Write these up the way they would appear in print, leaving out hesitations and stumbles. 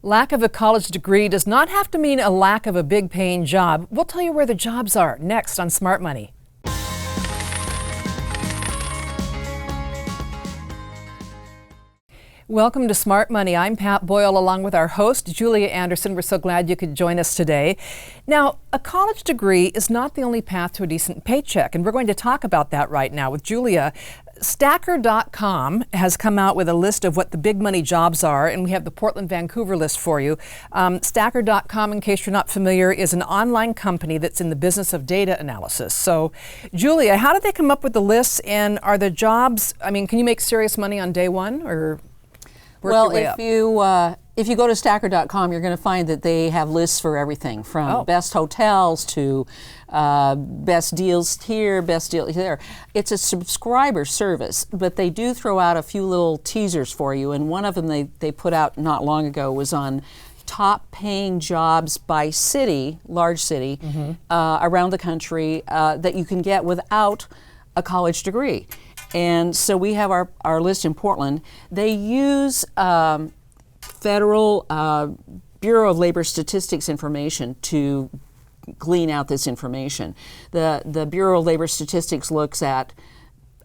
Lack of a college degree does not have to mean a lack of a big paying job. We'll tell you where the jobs are next on Smart Money. Welcome to Smart Money. I'm Pat Boyle along with our host, Julia Anderson. We're so glad you could join us today. Now, a college degree is not the only path to a decent paycheck, and we're going to talk about that right now with Julia. Stacker.com has come out with a list of what the big money jobs are, and we have the Portland, Vancouver list for you. Stacker.com, in case you're not familiar, is an online company that's in the business of data analysis. So, Julia, how did they come up with the lists, and are the jobs, can you make serious money on day one, or work your way up? If you go to Stacker.com, you're going to find that they have lists for everything from best hotels to best deals here, best deal there. It's a subscriber service, but they do throw out a few little teasers for you, and one of them they put out not long ago was on top paying jobs by city, large city, around the country that you can get without a college degree. And so we have our list in Portland. They use Federal Bureau of Labor Statistics information to glean out this information. The Bureau of Labor Statistics looks at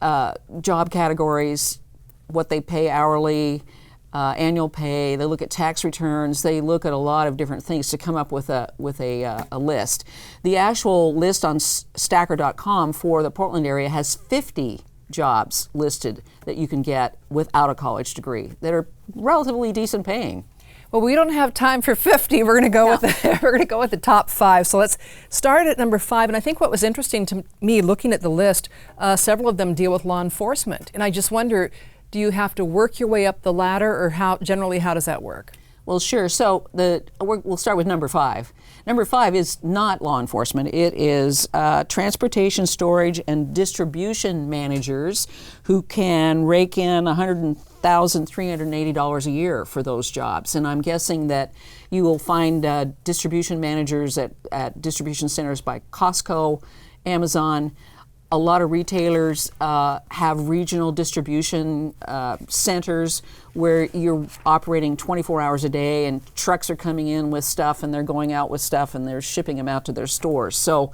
job categories, what they pay hourly, annual pay. They look at tax returns. They look at a lot of different things to come up with a list. The actual list on Stacker.com for the Portland area has 50 jobs listed that you can get without a college degree that are relatively decent paying. Well, we don't have time for 50. We're going to go with the top 5. So let's start at number 5. And I think what was interesting to me looking at the list, several of them deal with law enforcement. And I just wonder, do you have to work your way up the ladder, or how does that work? Well, sure. So we'll start with number 5. Number 5 is not law enforcement. It is transportation, storage, and distribution managers who can rake in $100,380 a year for those jobs. And I'm guessing that you will find distribution managers at distribution centers by Costco, Amazon. A lot of retailers have regional distribution centers where you're operating 24 hours a day, and trucks are coming in with stuff and they're going out with stuff and they're shipping them out to their stores. So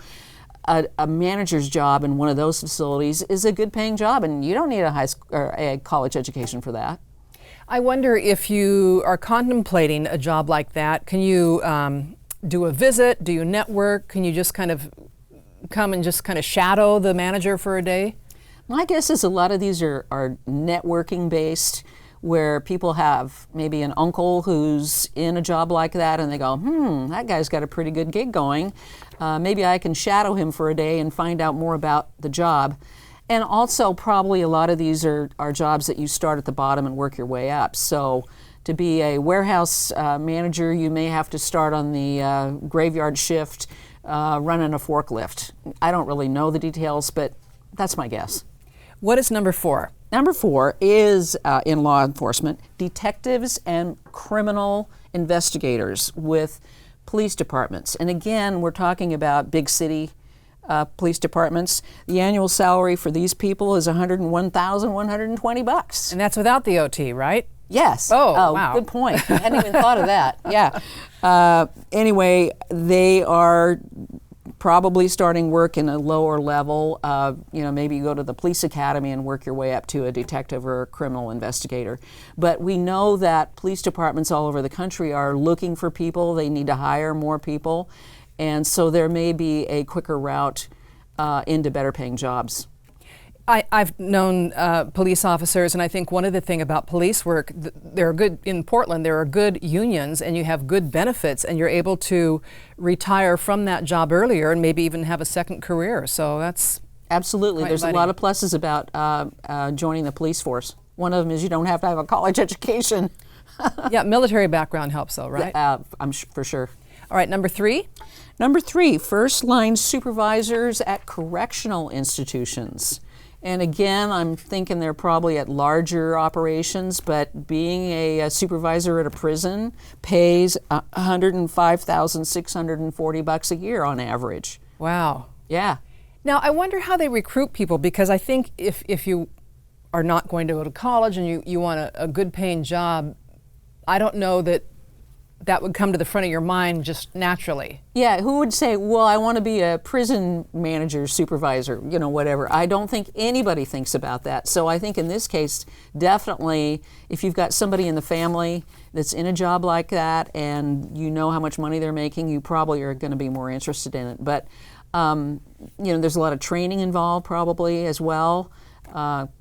a manager's job in one of those facilities is a good paying job, and you don't need a high school or a college education for that. I wonder if you are contemplating a job like that, can you do a visit? Do you network? Can you just kind of come and just kind of shadow the manager for a day? My guess is a lot of these are networking based, where people have maybe an uncle who's in a job like that and they go, that guy's got a pretty good gig going. Maybe I can shadow him for a day and find out more about the job. And also probably a lot of these are jobs that you start at the bottom and work your way up. So to be a warehouse manager, you may have to start on the graveyard shift, running a forklift. I don't really know the details, but that's my guess. What is number 4? Number 4 is in law enforcement, detectives and criminal investigators with police departments. And again, we're talking about big city police departments. The annual salary for these people is $101,120. And that's without the OT, right? Yes. Oh, wow. Good point. I hadn't even thought of that. Yeah. Anyway, they are probably starting work in a lower level. Maybe you go to the police academy and work your way up to a detective or a criminal investigator. But we know that police departments all over the country are looking for people. They need to hire more people. And so there may be a quicker route into better paying jobs. I've known police officers, and I think one of the things about police work, they're good in Portland, there are good unions and you have good benefits and you're able to retire from that job earlier and maybe even have a second career. So that's absolutely. There's a lot of pluses about joining the police force. One of them is you don't have to have a college education. Yeah, military background helps though, right? For sure. All right, number 3? Number 3, first line supervisors at correctional institutions. And again, I'm thinking they're probably at larger operations, but being a supervisor at a prison pays $105,640 a year on average. Wow. Yeah. Now, I wonder how they recruit people, because I think if you are not going to go to college and you want a good paying job, I don't know that that would come to the front of your mind just naturally. Yeah, who would say, well, I want to be a prison manager, supervisor, whatever. I don't think anybody thinks about that. So I think in this case, definitely, if you've got somebody in the family that's in a job like that and you know how much money they're making, you probably are going to be more interested in it. But, there's a lot of training involved probably as well.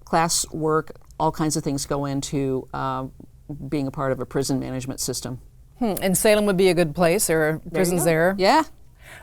Class work, all kinds of things go into being a part of a prison management system. And Salem would be a good place. There are prisons there. Yeah.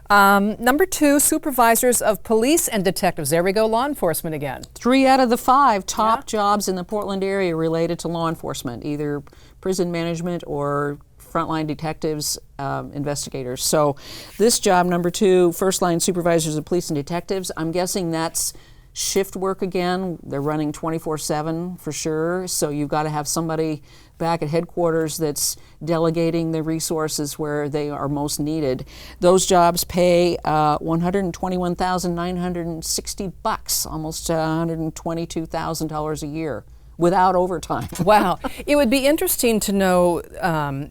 Number 2, supervisors of police and detectives. There we go, law enforcement again. 3 out of the 5 top jobs in the Portland area related to law enforcement, either prison management or frontline detectives, investigators. So this job, number 2, first line supervisors of police and detectives, I'm guessing that's shift work again. They're running 24/7 for sure. So you've got to have somebody back at headquarters that's delegating the resources where they are most needed. Those jobs pay $121,960, almost $122,000 a year, without overtime. Wow. It would be interesting to know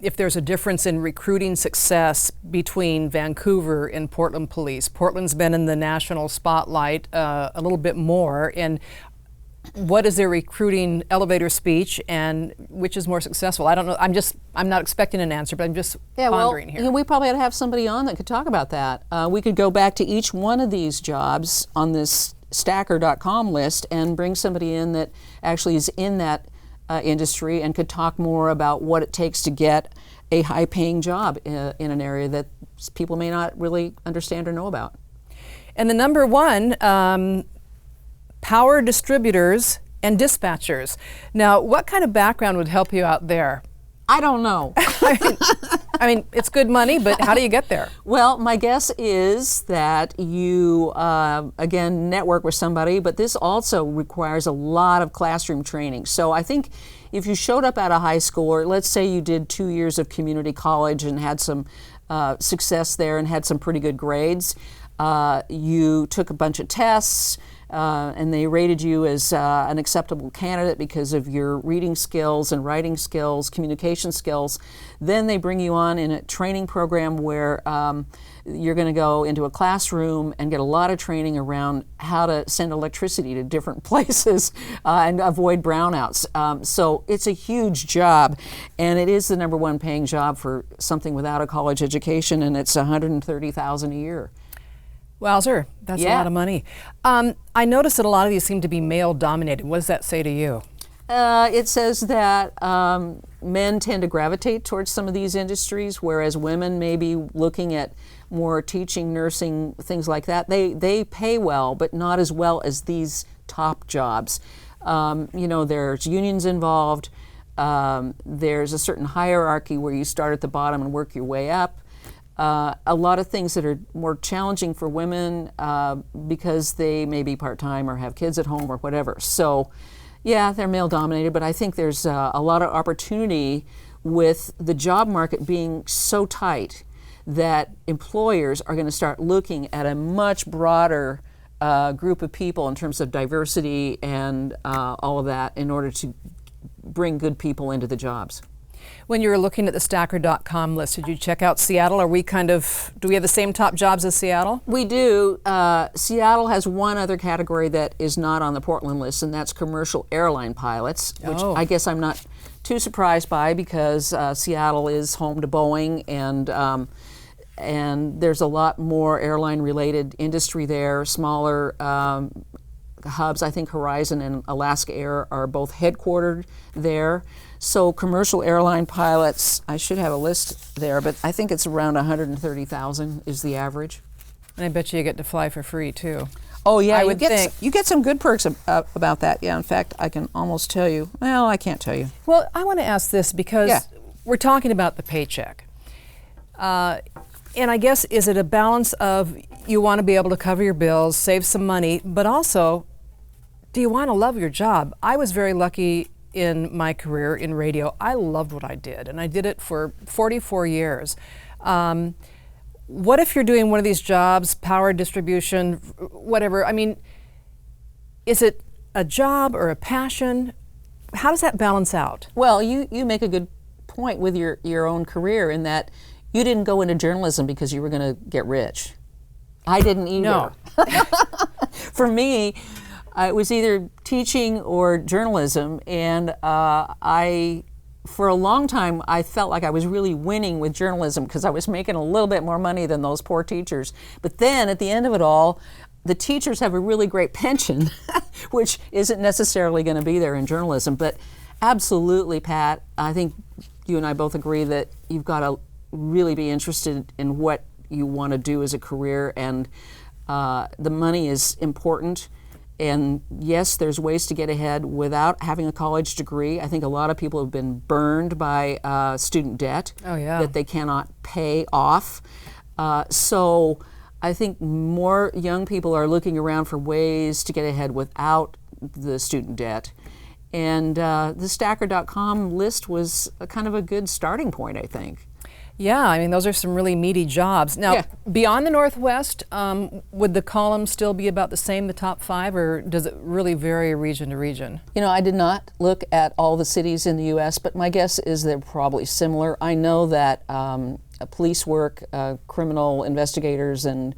if there's a difference in recruiting success between Vancouver and Portland Police. Portland's been in the national spotlight a little bit more. And what is their recruiting elevator speech, and which is more successful? I don't know. I'm not expecting an answer, but I'm just pondering here. We probably ought to have somebody on that could talk about that. We could go back to each one of these jobs on this Stacker.com list and bring somebody in that actually is in that industry and could talk more about what it takes to get a high-paying job in an area that people may not really understand or know about. And the number 1, power distributors and dispatchers. Now, what kind of background would help you out there? I don't know. I mean, it's good money, but how do you get there? Well, my guess is that you, again, network with somebody, but this also requires a lot of classroom training. So I think if you showed up at a high school, or let's say you did 2 years of community college and had some success there and had some pretty good grades, you took a bunch of tests, and they rated you as an acceptable candidate because of your reading skills and writing skills, communication skills. Then they bring you on in a training program where you're going to go into a classroom and get a lot of training around how to send electricity to different places and avoid brownouts. So it's a huge job, and it is the number 1 paying job for something without a college education, and it's $130,000 a year. Wowzer, that's a lot of money. I noticed that a lot of these seem to be male-dominated. What does that say to you? It says that men tend to gravitate towards some of these industries, whereas women may be looking at more teaching, nursing, things like that. They pay well, but not as well as these top jobs. There's unions involved. There's a certain hierarchy where you start at the bottom and work your way up. A lot of things that are more challenging for women because they may be part-time or have kids at home or whatever. So, yeah, they're male-dominated, but I think there's a lot of opportunity with the job market being so tight that employers are going to start looking at a much broader group of people in terms of diversity and all of that in order to bring good people into the jobs. When you were looking at the Stacker.com list, did you check out Seattle? Do we have the same top jobs as Seattle? We do. Seattle has one other category that is not on the Portland list, and that's commercial airline pilots, which I guess I'm not too surprised by because Seattle is home to Boeing, and there's a lot more airline-related industry there, smaller hubs. I think Horizon and Alaska Air are both headquartered there. So commercial airline pilots, I should have a list there, but I think it's around 130,000 is the average. And I bet you get to fly for free too. Oh yeah, I would think. You get some good perks about that. Yeah, in fact, I can almost tell you. Well, I can't tell you. Well, I want to ask this because we're talking about the paycheck. And I guess, is it a balance of you want to be able to cover your bills, save some money, but also, do you want to love your job? I was very lucky in my career in radio. I loved what I did, and I did it for 44 years. What if you're doing one of these jobs, power distribution, whatever? I mean, is it a job or a passion? How does that balance out? Well, you make a good point with your own career in that you didn't go into journalism because you were going to get rich. I didn't either. No. For me, it was either teaching or journalism, and for a long time, I felt like I was really winning with journalism because I was making a little bit more money than those poor teachers. But then at the end of it all, the teachers have a really great pension, which isn't necessarily going to be there in journalism. But absolutely, Pat, I think you and I both agree that you've got to really be interested in what you want to do as a career, and the money is important. And yes, there's ways to get ahead without having a college degree. I think a lot of people have been burned by student debt that they cannot pay off. So I think more young people are looking around for ways to get ahead without the student debt. And the Stacker.com list was kind of a good starting point, I think. Yeah, I mean, those are some really meaty jobs. Now, beyond the Northwest, would the column still be about the same, the top 5, or does it really vary region to region? You know, I did not look at all the cities in the U.S., but my guess is they're probably similar. I know that police work, criminal investigators, and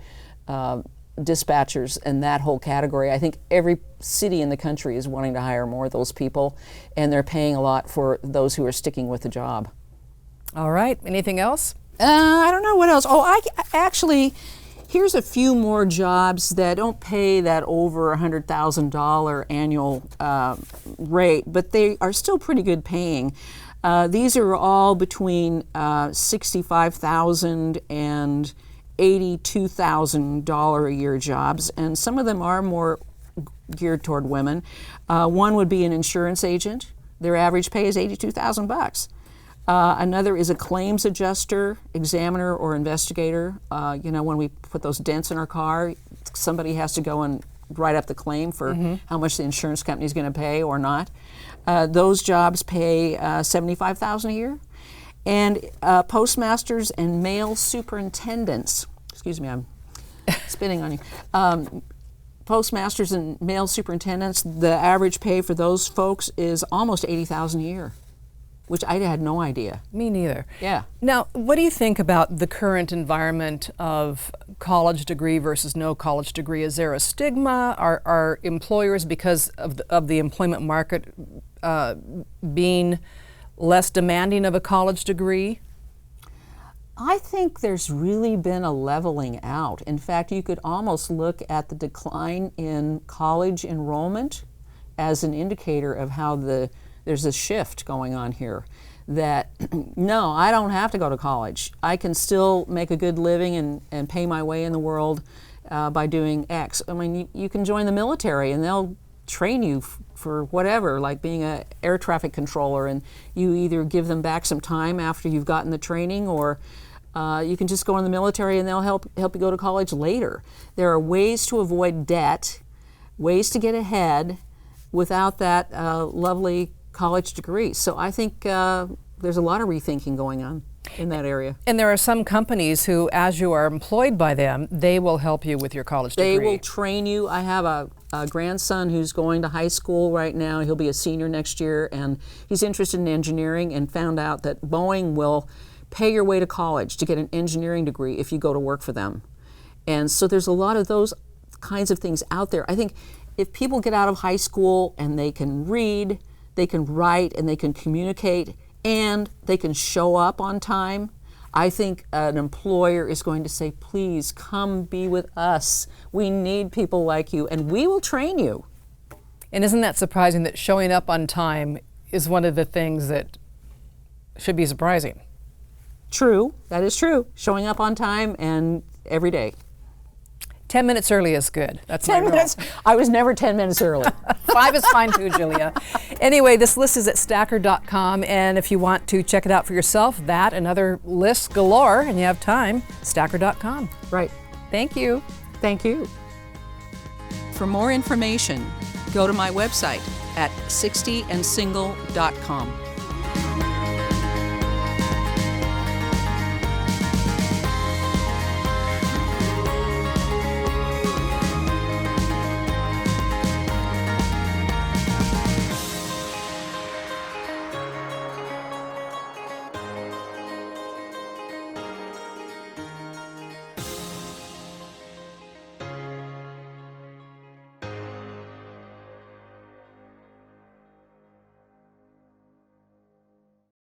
dispatchers, and that whole category, I think every city in the country is wanting to hire more of those people, and they're paying a lot for those who are sticking with the job. All right. Anything else? I don't know what else. Oh, actually, here's a few more jobs that don't pay that over $100,000 annual rate, but they are still pretty good paying. These are all between $65,000 and $82,000 a year jobs, and some of them are more geared toward women. One would be an insurance agent. Their average pay is $82,000. Another is a claims adjuster, examiner, or investigator. You know, when we put those dents in our car, somebody has to go and write up the claim for how much the insurance company is going to pay or not. Those jobs pay $75,000 a year. And postmasters and mail superintendents, excuse me, I'm spitting on you. Postmasters and mail superintendents, the average pay for those folks is almost $80,000 a year, which I had no idea. Me neither. Yeah. Now, what do you think about the current environment of college degree versus no college degree? Is there a stigma? Are employers, because of the employment market, being less demanding of a college degree? I think there's really been a leveling out. In fact, you could almost look at the decline in college enrollment as an indicator of how there's a shift going on here. That, no, I don't have to go to college. I can still make a good living and pay my way in the world by doing X. I mean, you can join the military and they'll train you for whatever, like being an air traffic controller, and you either give them back some time after you've gotten the training, or you can just go in the military and they'll help you go to college later. There are ways to avoid debt, ways to get ahead without that lovely college degree. So I think there's a lot of rethinking going on in that area. And there are some companies who, as you are employed by them, they will help you with your college degree. They will train you. I have a grandson who's going to high school right now. He'll be a senior next year, and he's interested in engineering, and found out that Boeing will pay your way to college to get an engineering degree if you go to work for them. And so there's a lot of those kinds of things out there. I think if people get out of high school and they can read, they can write, and they can communicate, and they can show up on time, I think an employer is going to say, please come be with us. We need people like you, and we will train you. And isn't that surprising that showing up on time is one of the things that should be surprising? True, that is true. Showing up on time and every day. 10 minutes early is good. That's 10 my minutes. I was never 10 minutes early. 5 is fine too, Julia. Anyway, this list is at Stacker.com, and if you want to check it out for yourself, that and other lists galore, and you have time, Stacker.com. Right. Thank you. Thank you. For more information, go to my website at 60andsingle.com.